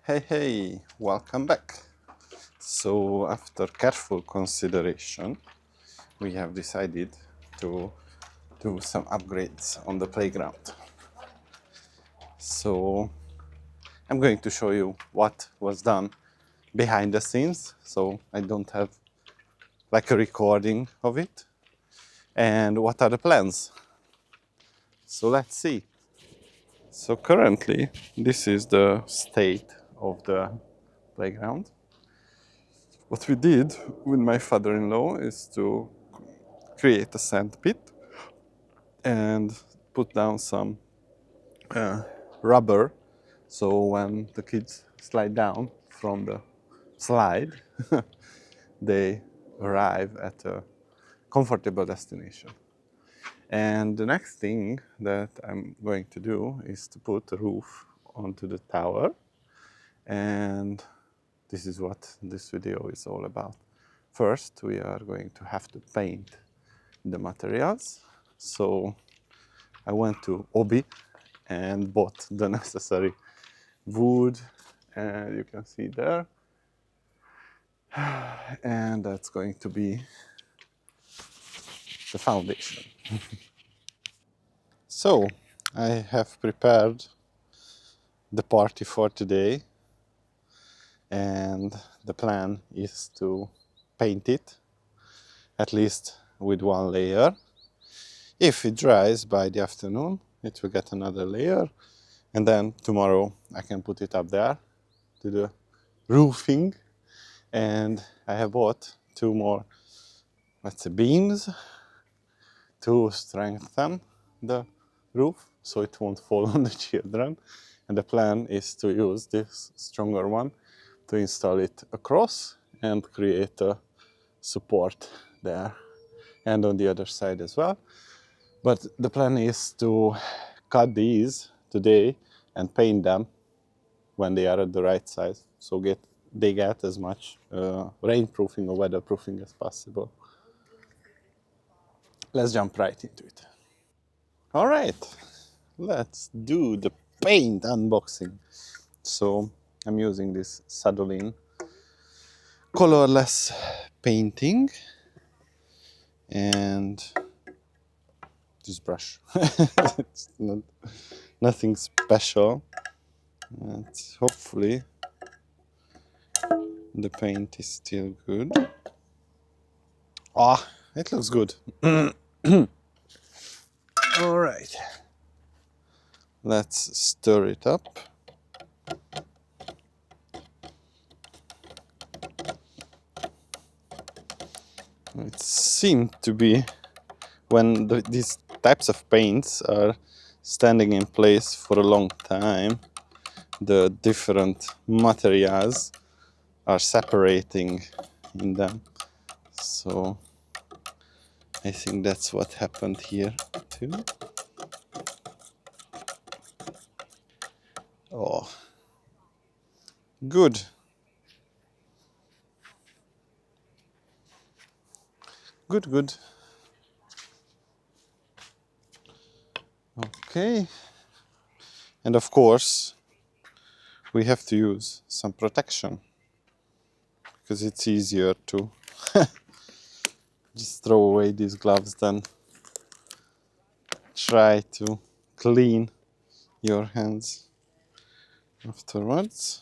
Hey, welcome back. So, after careful consideration, we have decided to do some upgrades on the playground. So, I'm going to show you what was done behind the scenes, so I don't have like a recording of it, and what are the plans. So, let's see. So, currently, this is the state of the playground. What we did with my father-in-law is to create a sand pit and put down some uh, rubber, so when the kids slide down from the slide they arrive at a comfortable destination. And the next thing that I'm going to do is to put a roof onto the tower, and this is what this video is all about. First, we are going to have to paint the materials. So I went to Obi and bought the necessary wood, and you can see there. And that's going to be the foundation. So I have prepared the party for today, and the plan is to paint it at least with one layer. If it dries by the afternoon, it will get another layer, and then tomorrow I can put it up there to the roofing. And I have bought two more, let's say, beams to strengthen the roof so it won't fall on the children. And the plan is to use this stronger one to install it across and create a support there and on the other side as well. But the plan is to cut these today and paint them when they are at the right size, so they get as much rainproofing or weatherproofing as possible. Let's jump right into it. All right, let's do the paint unboxing. So I'm using this Sadolin colorless painting and this brush. It's nothing special. Hopefully the paint is still good. Ah, it looks good. All right, let's stir it up. It seemed to be, when these types of paints are standing in place for a long time, the different materials are separating in them. So I think that's what happened here too. Oh, good. Good, good. Okay. And of course, we have to use some protection because it's easier to just throw away these gloves than try to clean your hands afterwards.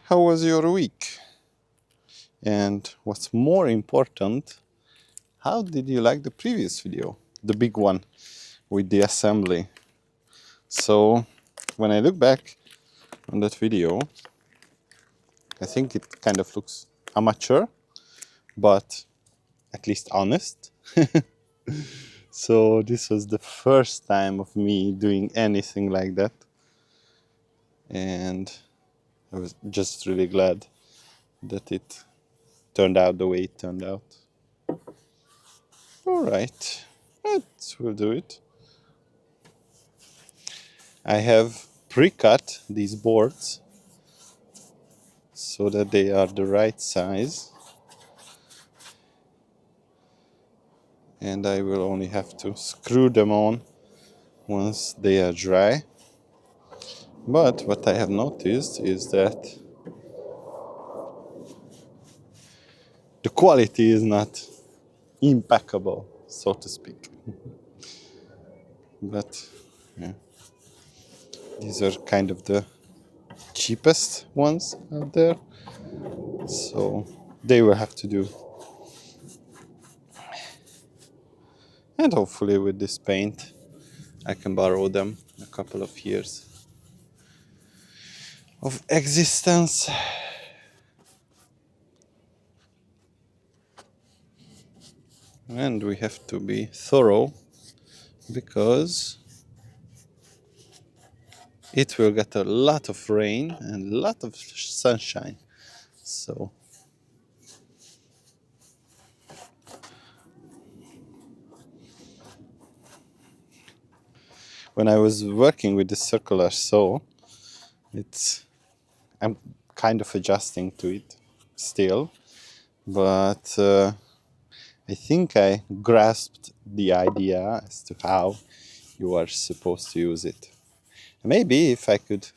How was your week? And what's more important, how did you like the previous video? The big one with the assembly. So when I look back on that video, I think it kind of looks amateur, but at least honest. So this was the first time of me doing anything like that. And I was just really glad that it turned out the way it turned out. All right, that will do it. I have pre-cut these boards so that they are the right size, and I will only have to screw them on once they are dry. But what I have noticed is that the quality is not impeccable, so to speak. But yeah, these are kind of the cheapest ones out there, so they will have to do. And hopefully, with this paint, I can borrow them a couple of years of existence. And we have to be thorough because it will get a lot of rain and a lot of sunshine. So when I was working with the circular saw, it's I'm kind of adjusting to it still, but I think I grasped the idea as to how you are supposed to use it. Maybe if I could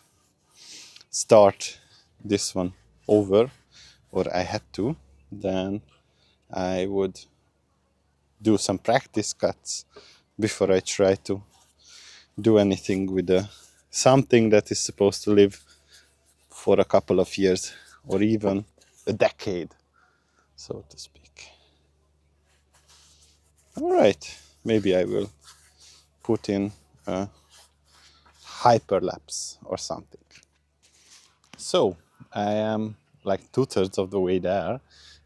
start this one over, or I had to, then I would do some practice cuts before I try to do anything with something that is supposed to live for a couple of years or even a decade, so to speak. All right, maybe I will put in a hyperlapse or something. So I am like 2/3 of the way there,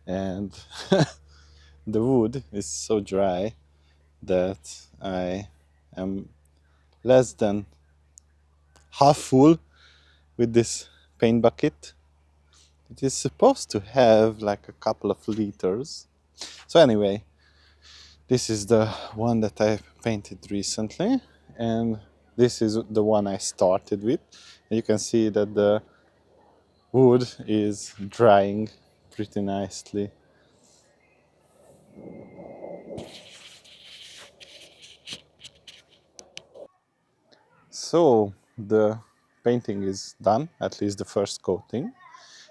and the wood is so dry that I am less than half full with this paint bucket. It is supposed to have like a couple of liters. So anyway, this is the one that I painted recently, and this is the one I started with. And you can see that the wood is drying pretty nicely. So the painting is done, at least the first coating.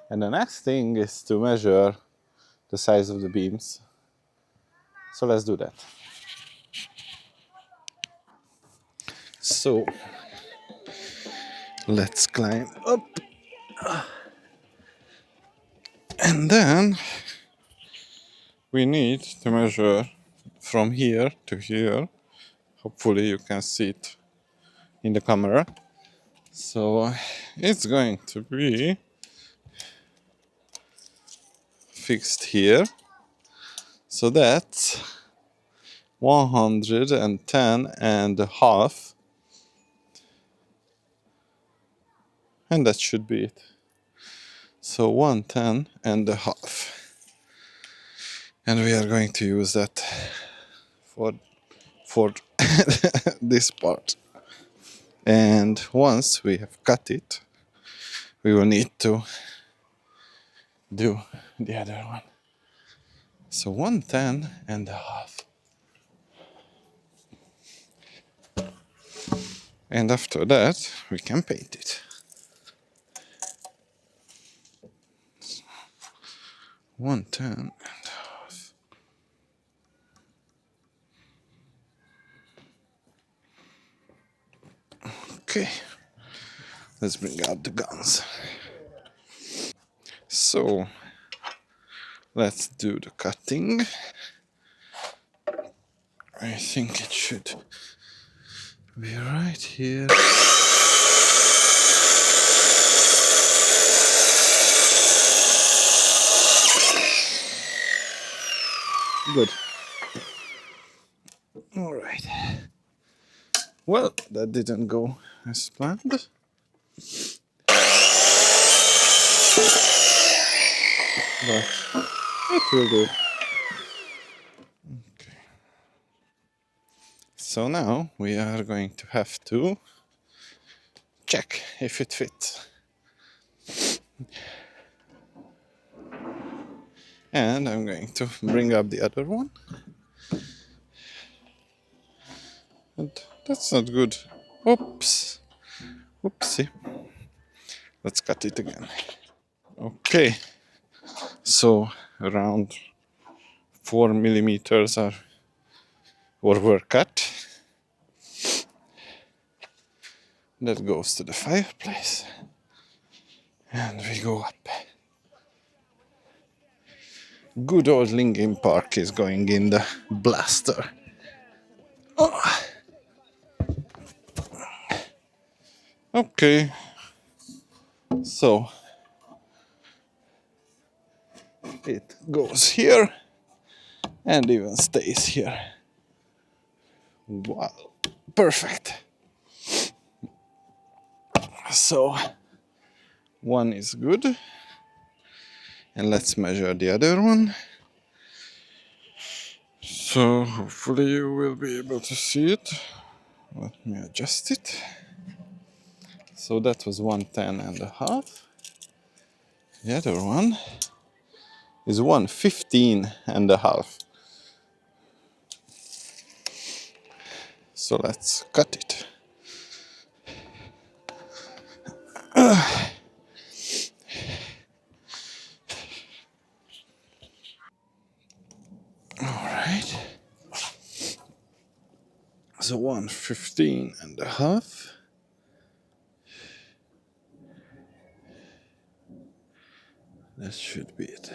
And the next thing is to measure the size of the beams. So let's do that. So let's climb up. And then we need to measure from here to here. Hopefully you can see it in the camera. So it's going to be fixed here. So that's 110 and a half. And that should be it. So 110 and a half. And we are going to use that for this part. And once we have cut it, we will need to do the other one. So 110 and a half. And after that, we can paint it. 110 and a half. Okay, let's bring out the guns. So let's do the cutting. I think it should be right here. Good. All right. Well, that didn't go as planned. But it will do. Okay. So now we are going to have to check if it fits. And I'm going to bring up the other one. And that's not good. Oops. Oopsie. Let's cut it again. Okay, so around 4 millimeters were cut. That goes to the fireplace, and we go up. Good old Linkin Park is going in the blaster. Oh. Okay, so it goes here and even stays here. Wow, perfect. So one is good, and let's measure the other one. So hopefully you will be able to see it. Let me adjust it. So that was 110.5. The other one is 115.5. So let's cut it. Alright. So 115.5. That should be it.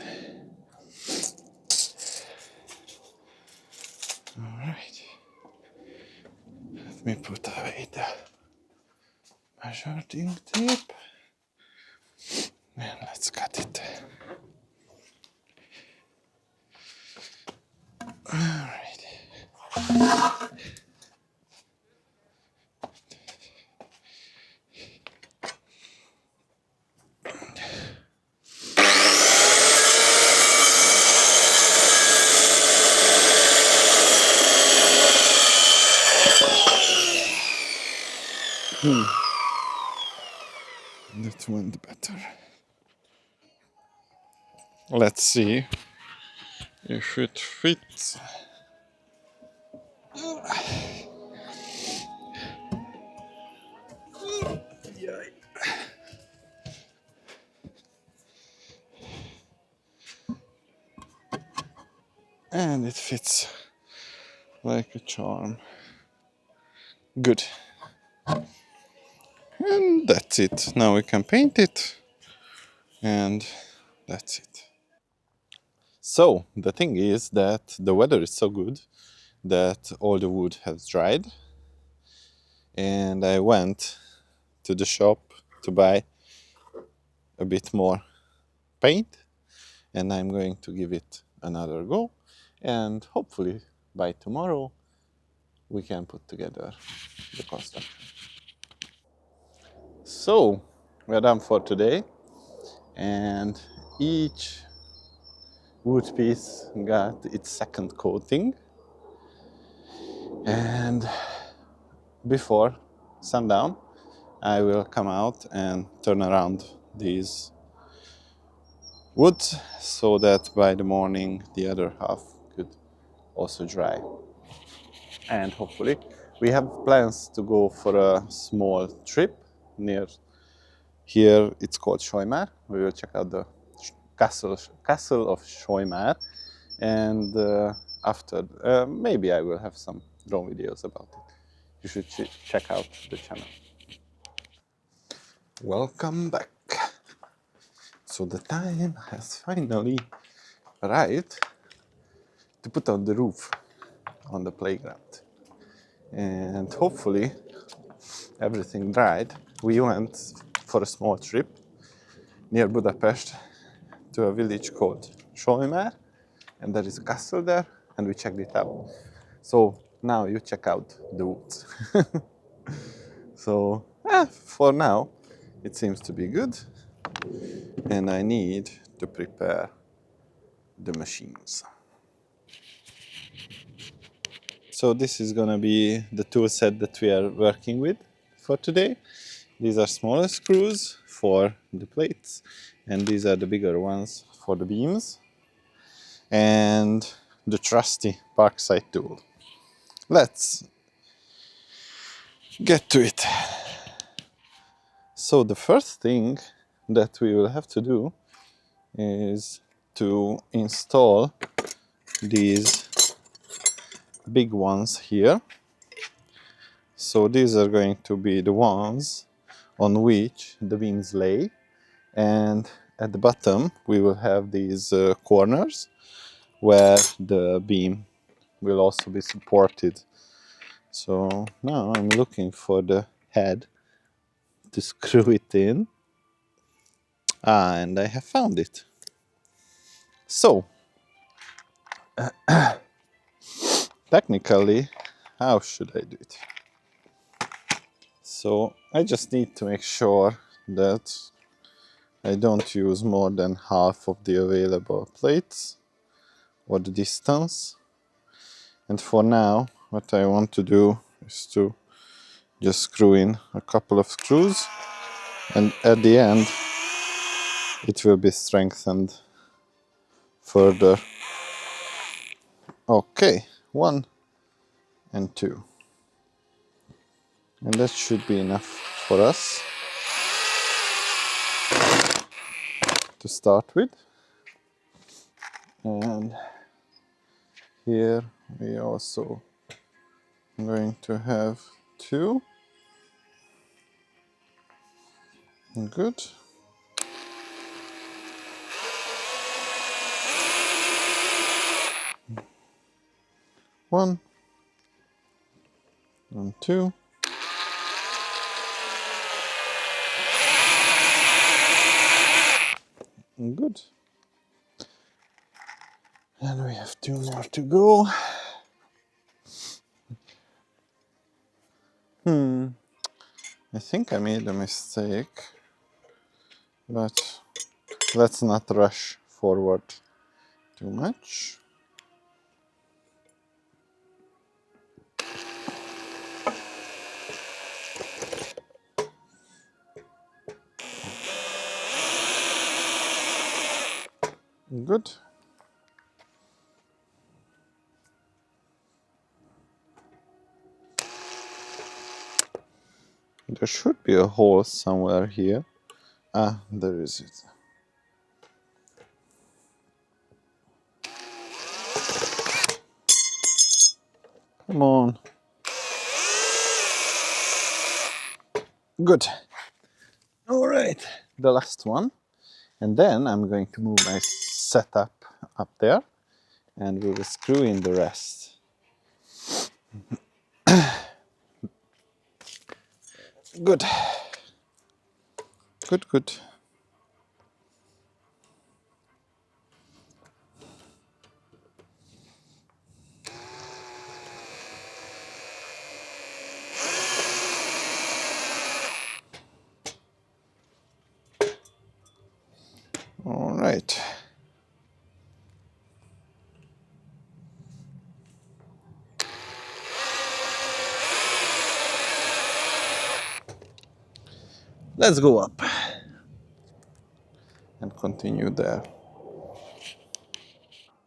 Alright. Let me put away the measuring tape. And let's cut it. Alright. That went better. Let's see if it fits. And it fits like a charm. Good. And that's it. Now we can paint it. And that's it. So the thing is that the weather is so good that all the wood has dried. And I went to the shop to buy a bit more paint. And I'm going to give it another go. And hopefully by tomorrow we can put together the construction. So we're done for today, and each wood piece got its second coating, and before sundown I will come out and turn around these wood so that by the morning the other half could also dry. And hopefully we have plans to go for a small trip near here. It's called Schoimar. We will check out the castle of Schoimar, and after maybe I will have some drone videos about it. You should check out the channel. Welcome back. So the time has finally arrived to put on the roof on the playground, and hopefully everything dried. We went for a small trip near Budapest to a village called Schoimar, and there is a castle there, and we checked it out. So now you check out the woods. So for now it seems to be good, and I need to prepare the machines. So this is gonna be the tool set that we are working with for today. These are smaller screws for the plates, and these are the bigger ones for the beams, and the trusty Parkside tool. Let's get to it. So the first thing that we will have to do is to install these big ones here. So these are going to be the ones on which the beams lay, and at the bottom we will have these corners where the beam will also be supported. So now I'm looking for the head to screw it in, and I have found it. So technically, how should I do it? So I just need to make sure that I don't use more than half of the available plates or the distance. And for now, what I want to do is to just screw in a couple of screws, and at the end it will be strengthened further. Okay, 1 and 2. And that should be enough for us to start with. And here we also going to have 2. Good. One and 2. Good. And we have 2 more to go. I think I made a mistake, but let's not rush forward too much. Good. There should be a hole somewhere here. Ah, there is it. Come on. Good. All right, the last one. And then I'm going to move my setup up there, and we will screw in the rest. Good. Good, good. All right. Let's go up and continue there.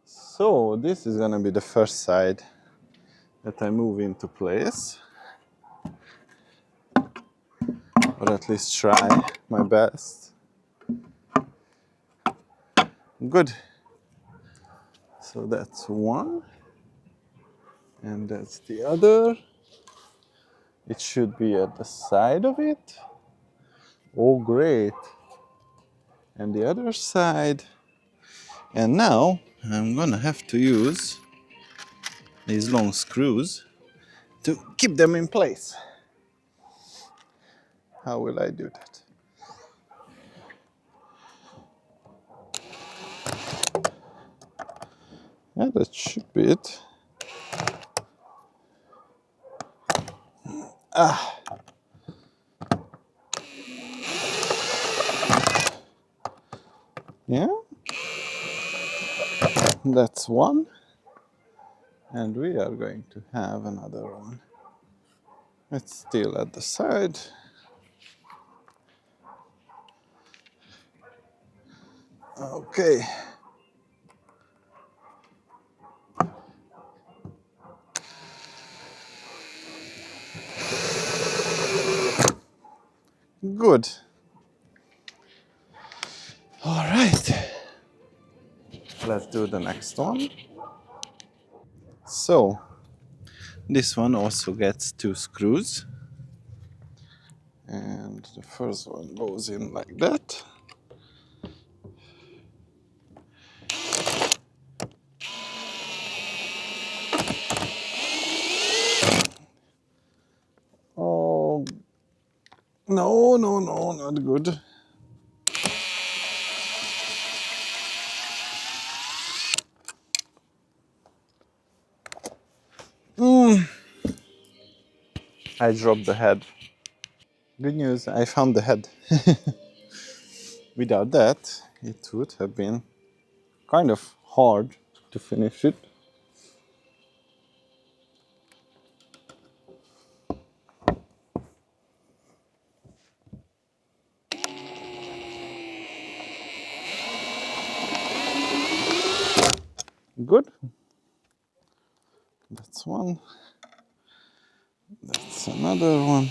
So this is gonna be the first side that I move into place, or at least try my best. Good. So that's one, and that's the other. It should be at the side of it. Oh, great. And the other side. And now I'm gonna have to use these long screws to keep them in place. How will I do that? Yeah, that should be it. Yeah, that's one. And we are going to have another one. It's still at the side. Okay. Good. All right, let's do the next one. So, this one also gets two screws, and the first one goes in like that. Oh, no, no, no, not good. I dropped the head. Good news, I found the head. Without that, it would have been kind of hard to finish it. Good. That's one. That's another one.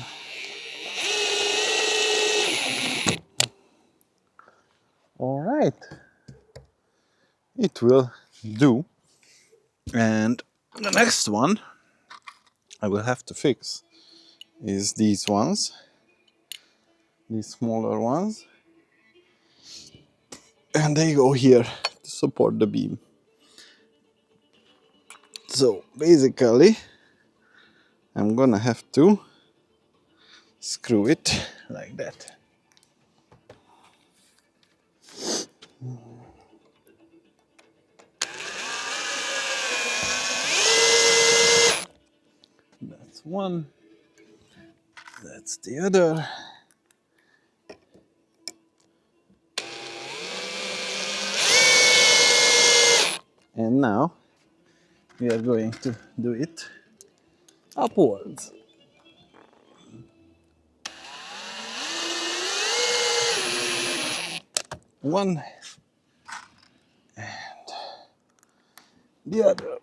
All right. It will do. And the next one I will have to fix is these ones, these smaller ones. And they go here to support the beam. So basically, I'm gonna have to screw it like that. That's one. That's the other. And now we are going to do it upwards. One and the other.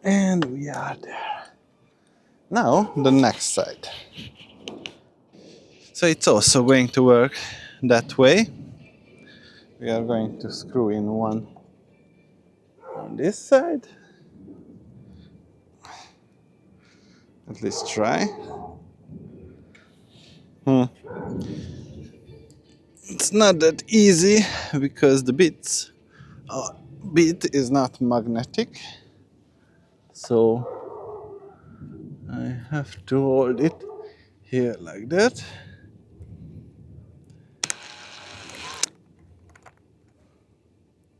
And we are there. Now the next side. So it's also going to work that way. We are going to screw in one on this side. At least try. It's not that easy because the bit is not magnetic. So I have to hold it here like that.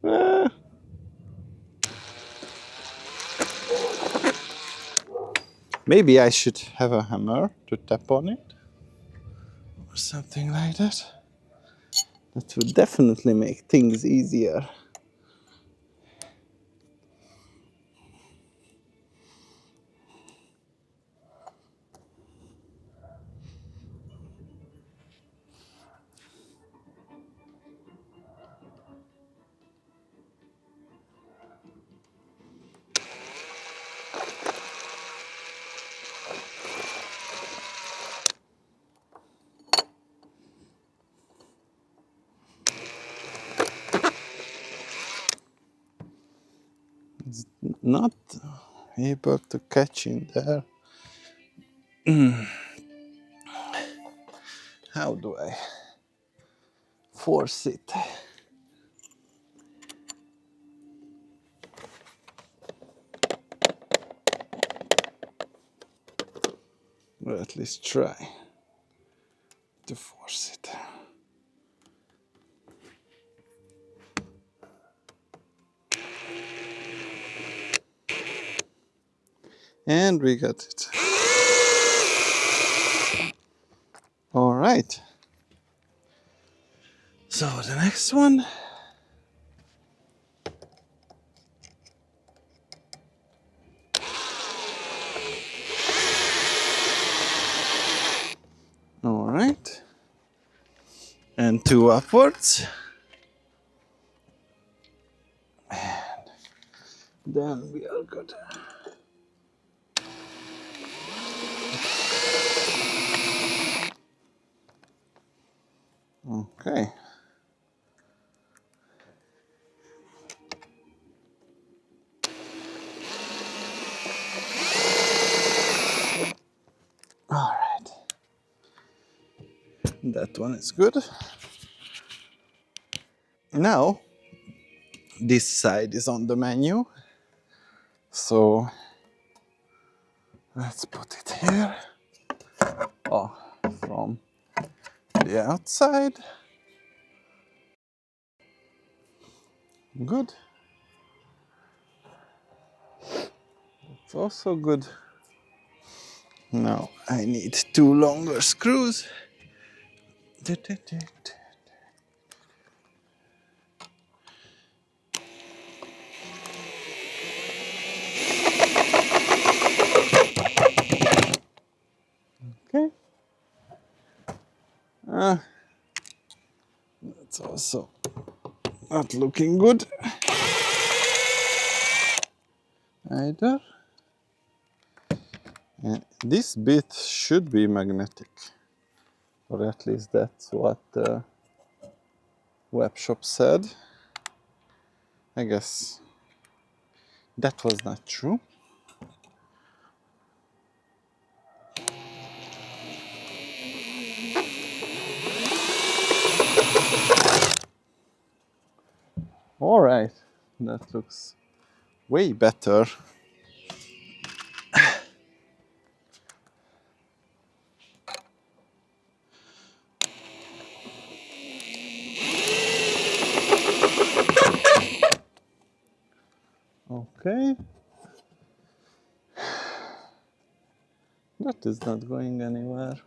Ah. Maybe I should have a hammer to tap on it or something like that. That would definitely make things easier. Not able to catch in there. How do I force it? Or at least try to force it. And we got it. All right. So the next one. All right. And two upwards. Then we are good. Okay. All right. That one is good. Now, this side is on the menu. So let's put it here. Oh, from the outside. Good. It's also good. Now I need two longer screws. Okay. That's also not looking good either. And this bit should be magnetic, or at least that's what the web shop said. I guess that was not true. All right, that looks way better. Okay. That is not going anywhere.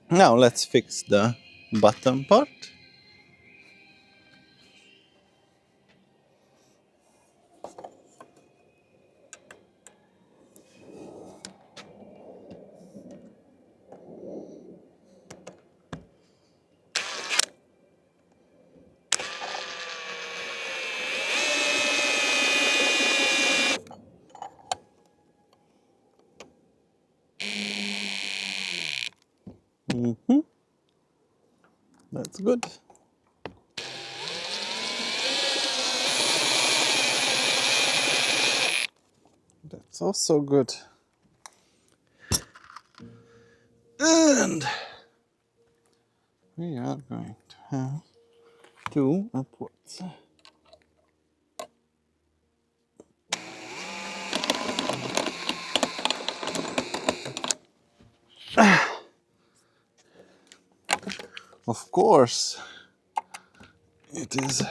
Now let's fix the bottom part. That's good. That's also good. And we are going to have two upwards. Of course, it is.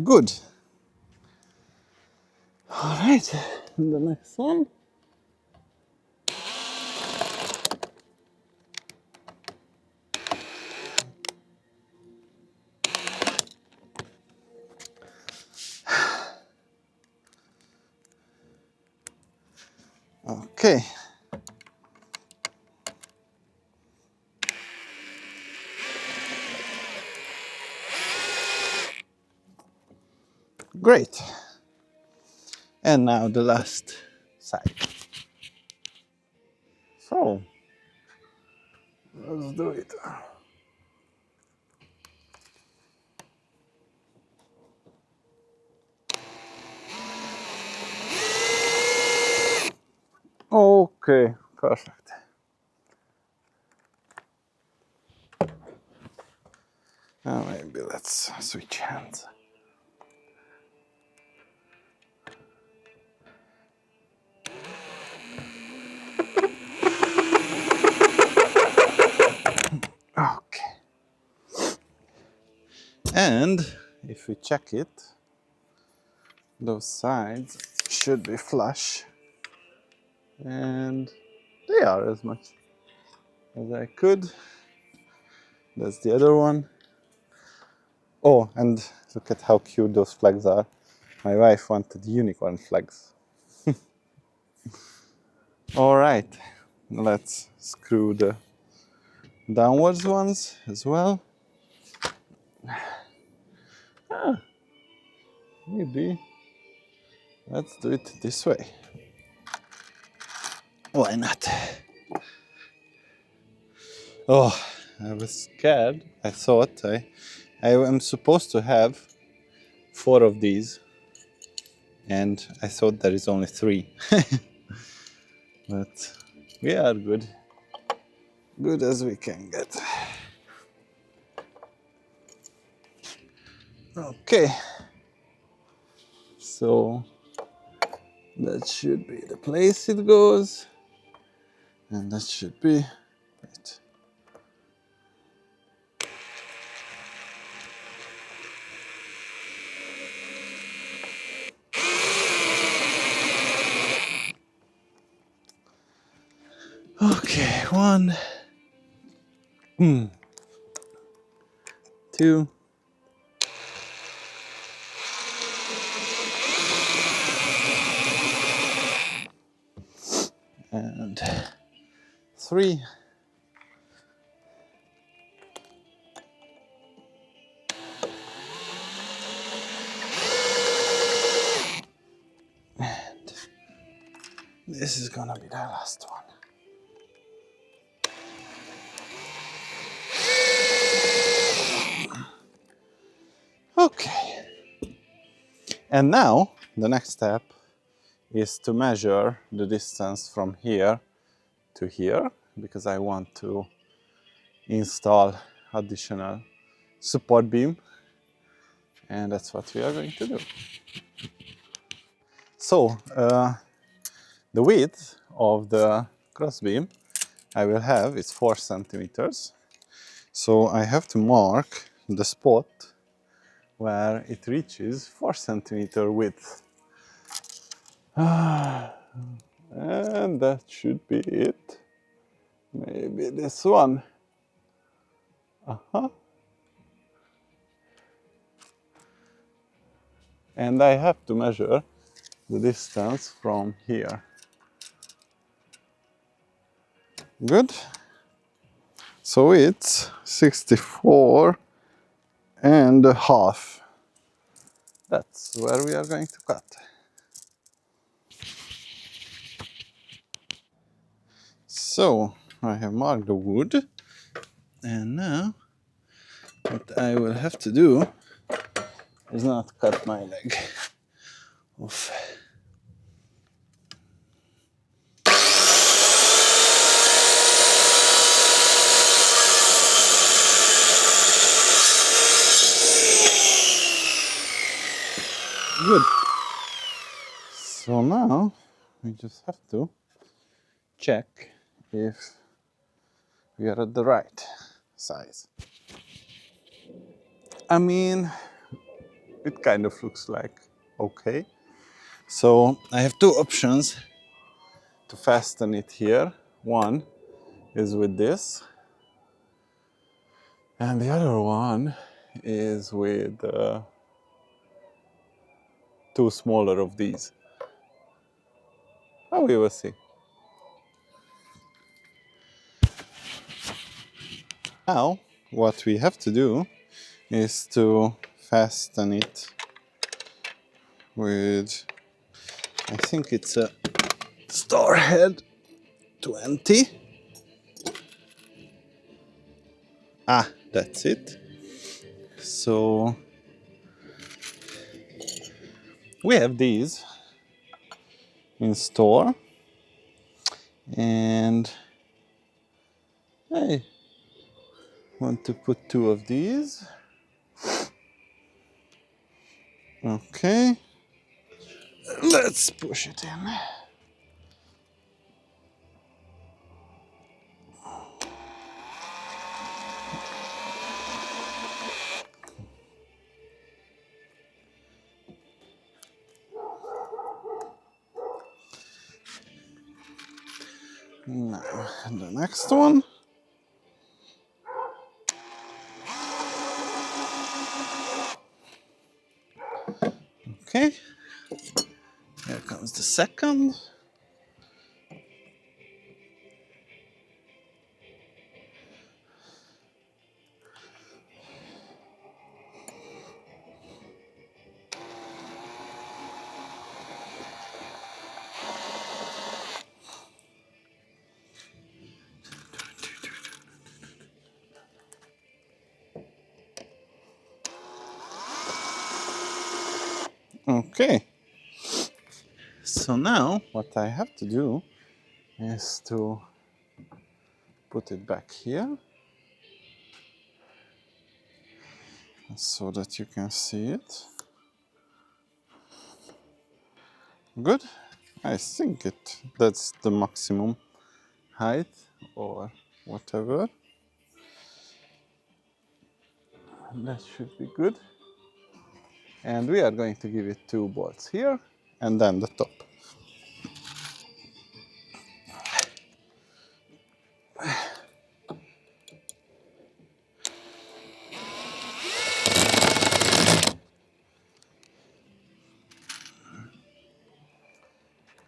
Good. All right, the next one. Okay. Great. And now the last side. So, let's do it. Okay, perfect. Now maybe let's switch hands. Okay. And if we check it, those sides should be flush. And they are as much as I could. That's the other one. Oh, and look at how cute those flags are. My wife wanted unicorn flags. All right, let's screw the downwards ones as well. Maybe let's do it this way. Why not? Oh, I was scared. I thought I am supposed to have 4 of these, and I thought there is only 3. But we are good as we can get. Okay, so that should be the place it goes, and that should be it. Okay, 1, 2, and 3. And this is gonna be the last one. Okay. And now the next step is to measure the distance from here to here, because I want to install additional support beam, and that's what we are going to do. So the width of the crossbeam I will have is 4 centimeters. So I have to mark the spot where it reaches 4 centimeter width. And that should be it. Maybe this one. And I have to measure the distance from here. Good. So it's 64 and a half. That's where we are going to cut. So I have marked the wood, and now what I will have to do is not cut my leg off. Good. So now we just have to check if we are at the right size. I mean, it kind of looks like okay. So I have 2 options to fasten it here. One is with this, and the other one is with 2 smaller of these. Oh, we will see. Now, what we have to do is to fasten it with, I think it's a Starhead 20. Ah, that's it. So we have these in store, and I want to put 2 of these. Okay, let's push it in. Now, the next one. Okay, here comes the second. Okay. So now what I have to do is to put it back here so that you can see it. Good. I think that's the maximum height or whatever. That should be good. And we are going to give it 2 bolts here and then the top.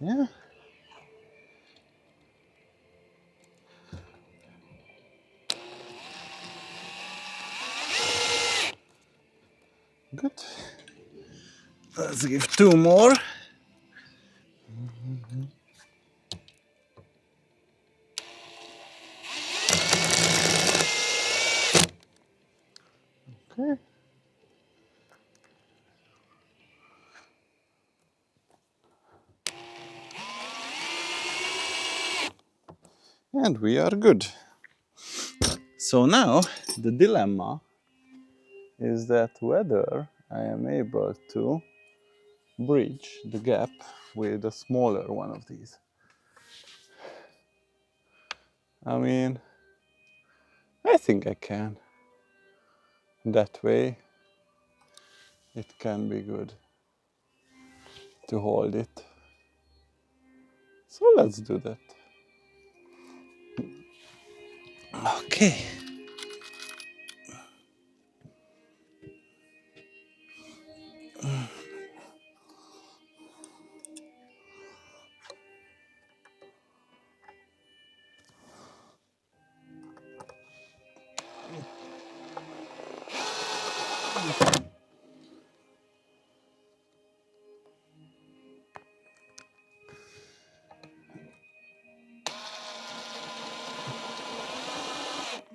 Yeah. Good. Let's give 2 more. Okay. And we are good. So now the dilemma is that whether I am able to bridge the gap with a smaller one of these. I mean, I think I can. That way it can be good to hold it. So let's do that. Okay.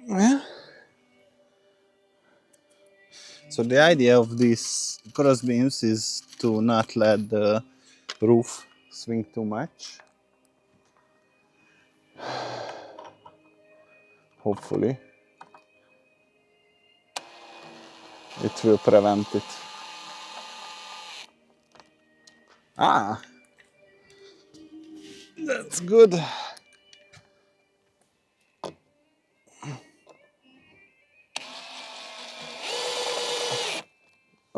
Yeah. So the idea of these cross beams is to not let the roof swing too much. Hopefully it will prevent it. Ah, that's good.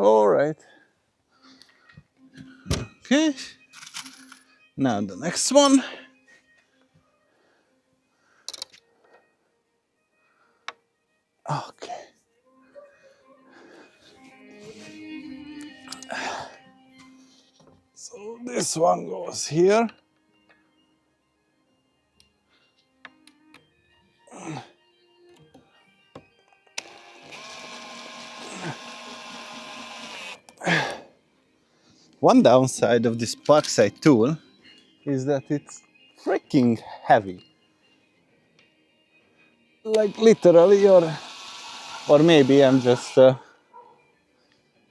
All right. Okay. Now the next one. Okay. So this one goes here. One downside of this Parkside tool is that it's freaking heavy. Like literally, or maybe I'm just a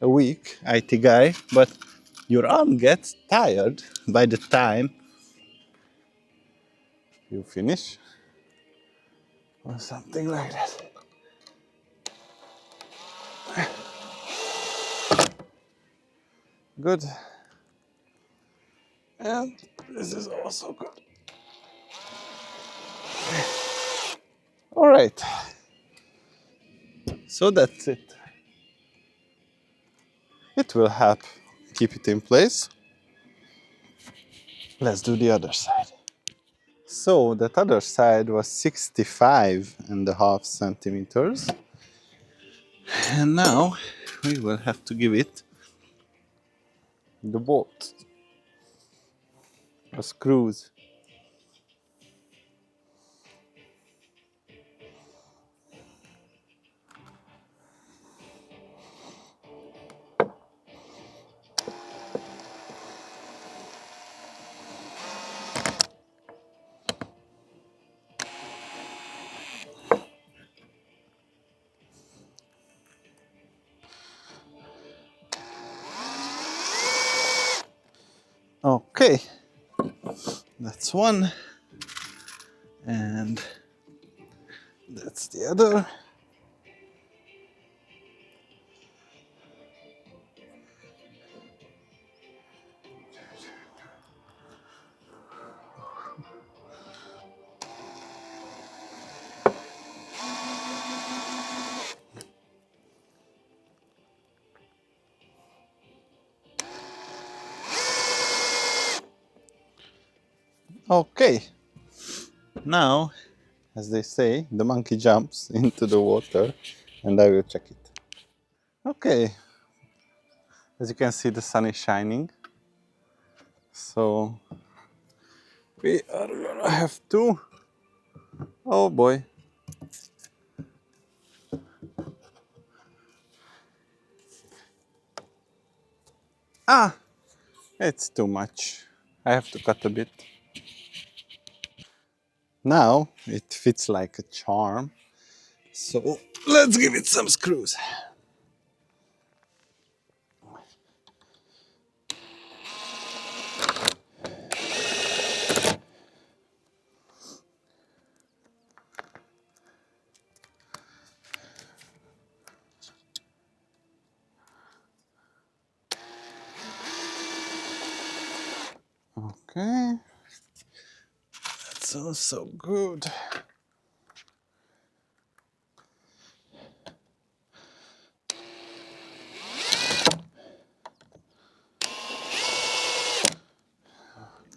weak IT guy, but your arm gets tired by the time you finish, or something like that. Good. And this is also good. All right. So that's it. It will help keep it in place. Let's do the other side. So that other side was 65.5 centimeters. And now we will have to give it the bolt, the screws. Okay, that's one, and that's the other. Okay, now, as they say, the monkey jumps into the water, and I will check it. Okay, as you can see, the sun is shining, so we are gonna have to. Oh boy. Ah, it's too much. I have to cut a bit. Now it fits like a charm. So let's give it some screws. Okay, that's also good.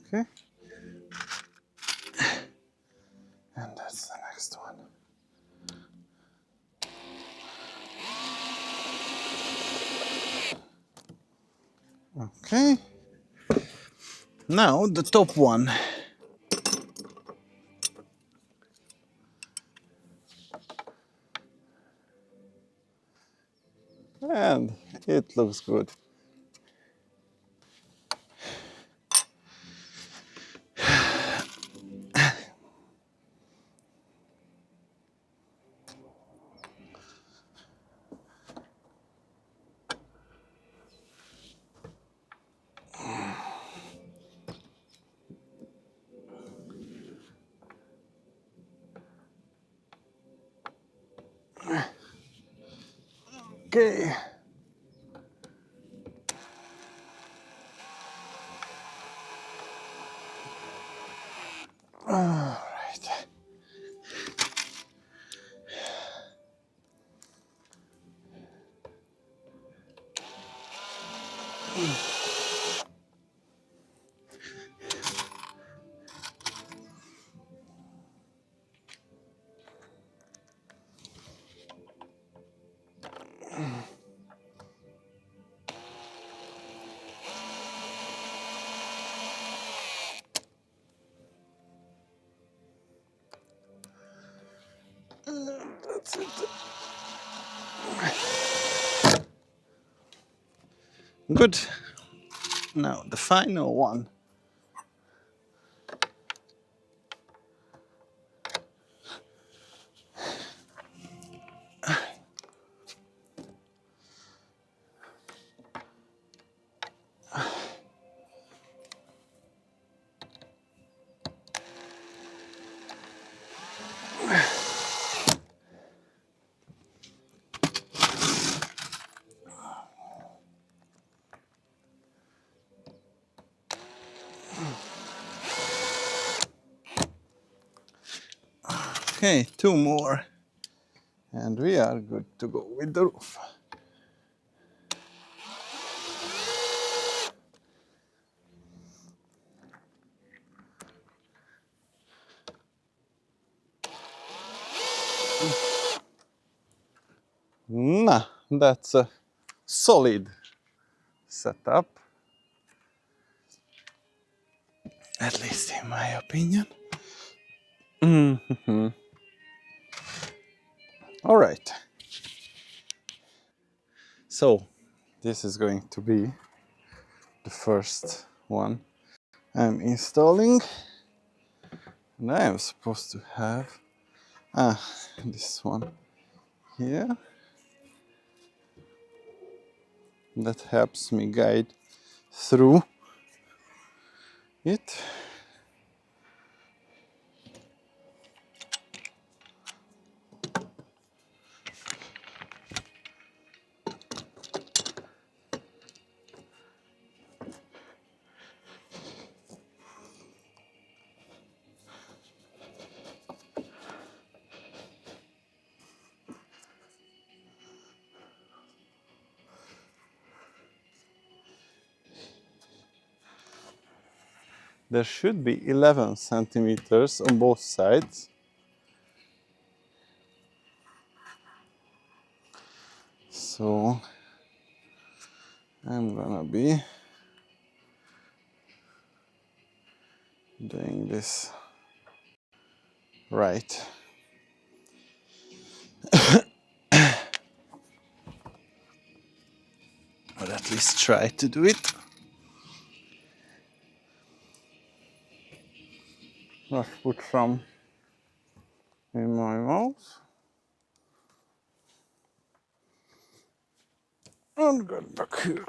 Okay, and that's the next one. Okay, now the top one. And it looks good. Okay. All right. That's it. Good. Now the final one. Okay, two more. And we are good to go with the roof. Nah, that's a solid setup. At least in my opinion. All right. So this is going to be the first one I'm installing. And I am supposed to have this one here that helps me guide through. it. There should be 11 centimeters on both sides. So I'm gonna be doing this right. Or at least try to do it. Let's put some in my mouth. And get back here.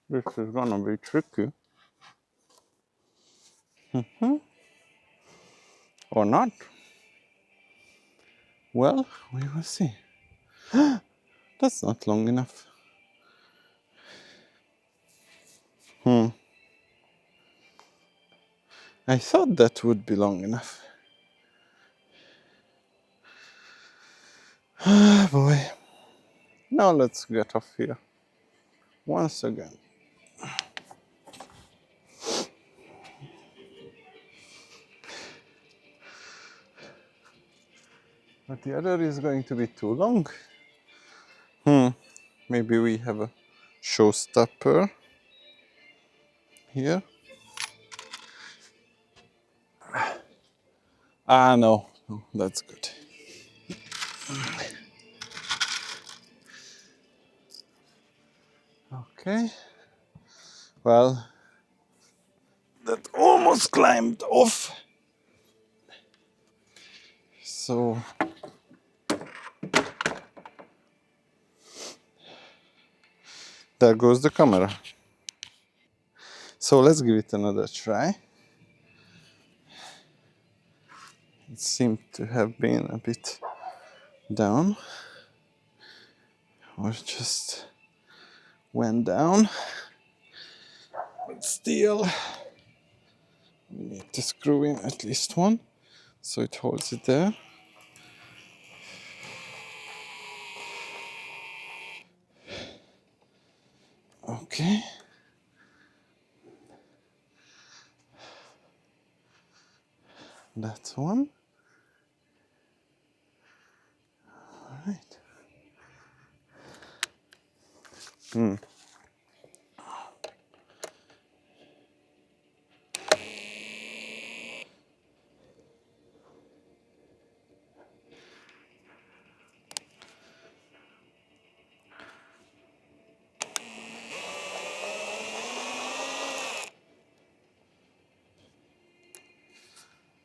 This is gonna be tricky. Or not. Well, we will see. That's not long enough. I thought that would be long enough. Ah, boy. Now let's get off here. Once again. But the other is going to be too long. Maybe we have a showstopper here. Ah, no, that's good. Okay. Well, that almost climbed off. So there goes the camera. So let's give it another try. It seemed to have been a bit down, or just went down. But still, we need to screw in at least one so it holds it there. Okay. That's one. All right.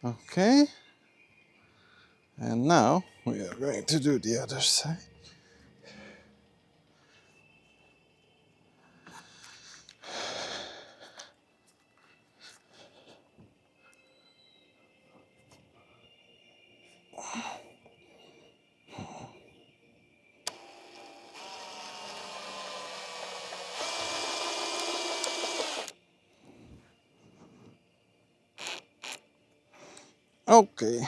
Okay. And now we are going to do the other side. Okay.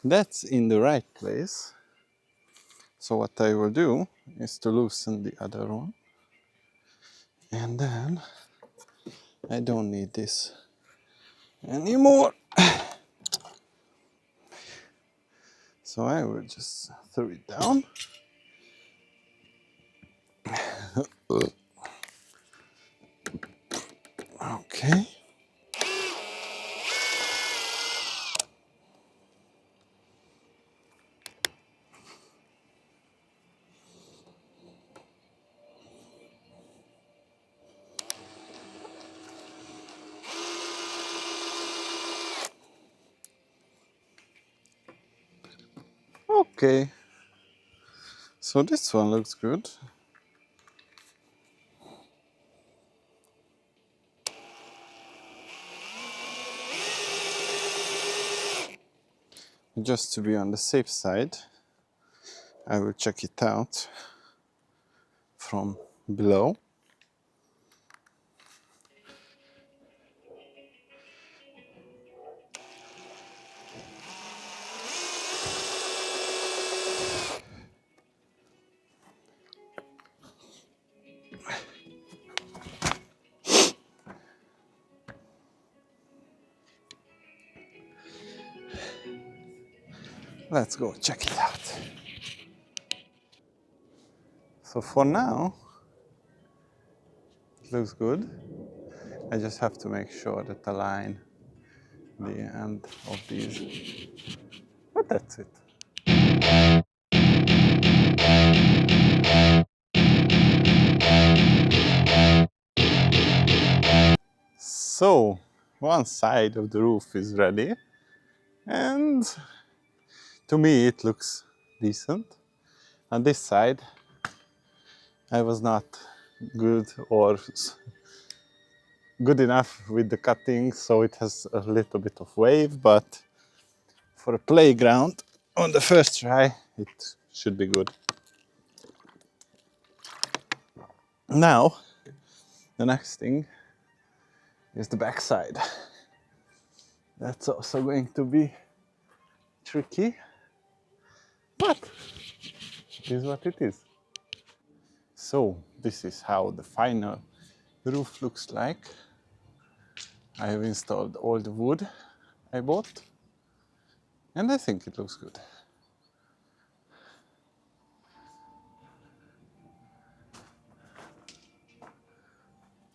That's in the right place. So what I will do is to loosen the other one. And then I don't need this anymore. So I will just throw it down. Okay. Okay. So this one looks good. Just to be on the safe side, I will check it out from below. Let's go check it out. So for now, it looks good. I just have to make sure that I line the end of these. But that's it. So one side of the roof is ready, and to me it looks decent. On this side, I was not good or good enough with the cutting, so it has a little bit of wave, but for a playground on the first try, it should be good. Now, the next thing is the back side. That's also going to be tricky, but it is what it is. So this is how the final roof looks like. I have installed all the wood I bought, and I think it looks good.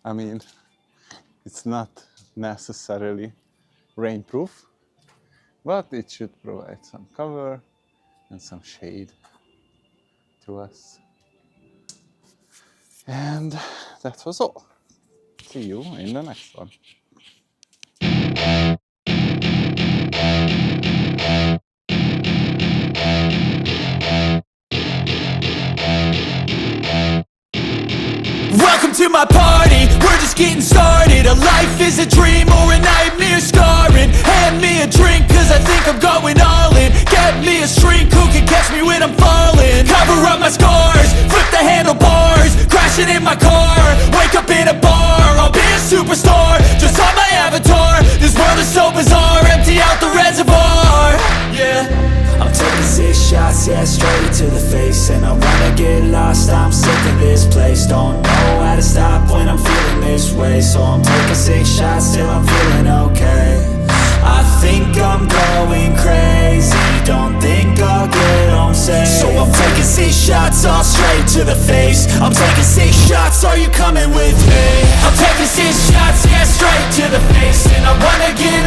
I mean, it's not necessarily rainproof, but it should provide some cover and some shade to us. And that was all. See you in the next one. Welcome to my party, we're just getting started. A life is a dream or a nightmare scarring. Hand me a drink cause I think I'm going all in. Get me a shrink who can catch me when I'm falling. Cover up my scars, flip the handlebars. Crashing in my car, wake up in a bar. I'll be a superstar, just on my avatar. This world is so bizarre, empty out the reservoir. Yeah, I'm taking 6 shots, yeah, straight to the face. And I wanna get lost, I'm sick of this place. Don't know how to stop when I'm feeling this way. So I'm taking 6 shots till I'm feeling okay. I think I'm going crazy, don't think I'll get home safe. So I'm taking 6 shots, all straight to the face. I'm taking 6 shots, are you coming with me? I'm taking 6 shots, yeah, straight to the face. And I wanna get